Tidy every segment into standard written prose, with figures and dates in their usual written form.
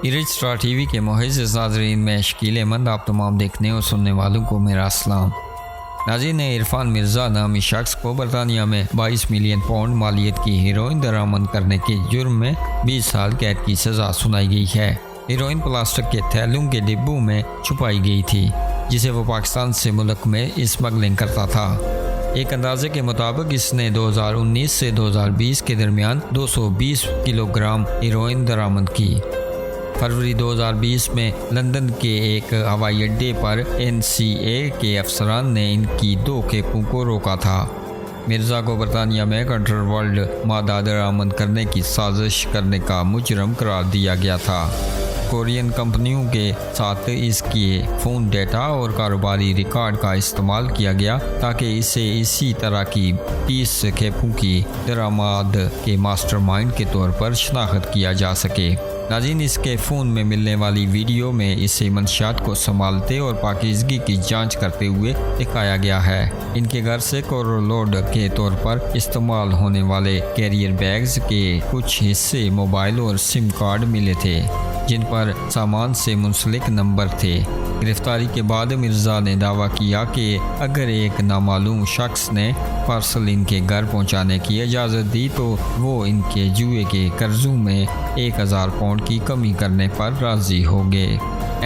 ایرج star T V کے معزز ناظرین میں شکیل احمد آپ تمام دیکھنے اور سننے والوں کو میرا السلام۔ ناظرین نے عرفان مرزا نامی شخص کو برطانیہ میں 22 ملین پاؤنڈ مالیت کی ہیروئن درآمد کرنے کے جرم میں 20 سال قید کی سزا سنائی گئی ہے۔ ہیروئن پلاسٹک کے تھیلوں کے ڈبوں میں چھپائی گئی تھی جسے وہ پاکستان سے ملک میں اسمگلنگ کرتا تھا۔ ایک اندازے کے مطابق اس نے 2019 سے 2020 کے درمیان 220 کلو گرام ہیروئن درآمد کی۔ فروری 2020 میں لندن کے ایک ہوائی اڈے پر NCA کے افسران نے ان کی 2 کھیپوں کو روکا تھا۔ مرزا کو برطانیہ میں کنٹر ورلڈ مادہ درآمد کرنے کی سازش کرنے کا مجرم قرار دیا گیا تھا۔ کورین کمپنیوں کے ساتھ اس کے فون ڈیٹا اور کاروباری ریکارڈ کا استعمال کیا گیا تاکہ اسے اسی طرح کی 30 کھیپوں کی درآمد کے ماسٹر مائنڈ کے طور پر شناخت کیا جا سکے۔ ناظرین، اس کے فون میں ملنے والی ویڈیو میں اسے منشیات کو سنبھالتے اور پاکیزگی کی جانچ کرتے ہوئے دکھایا گیا ہے۔ ان کے گھر سے کورولوڈ کے طور پر استعمال ہونے والے کیریئر بیگز کے کچھ حصے، موبائل اور سم کارڈ ملے تھے جن پر سامان سے منسلک نمبر تھے۔ گرفتاری کے بعد مرزا نے دعویٰ کیا کہ اگر ایک نامعلوم شخص نے پارسل ان کے گھر پہنچانے کی اجازت دی تو وہ ان کے جوئے کے قرضوں میں 1000 پاؤنڈ کی کمی کرنے پر راضی ہو گئے۔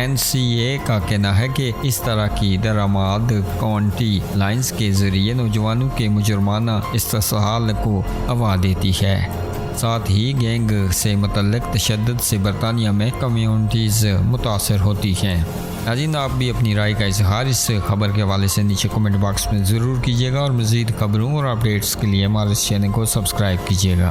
NCA کا کہنا ہے کہ اس طرح کی درآمد کاؤنٹی لائنز کے ذریعے نوجوانوں کے مجرمانہ استحصال کو ہوا دیتی ہے، ساتھ ہی گینگ سے متعلق تشدد سے برطانیہ میں کمیونٹیز متاثر ہوتی ہیں۔ ناظرین، آپ بھی اپنی رائے کا اظہار اس خبر کے حوالے سے نیچے کمنٹ باکس میں ضرور کیجیے گا اور مزید خبروں اور اپڈیٹس کے لیے ہمارے چینل کو سبسکرائب کیجیے گا۔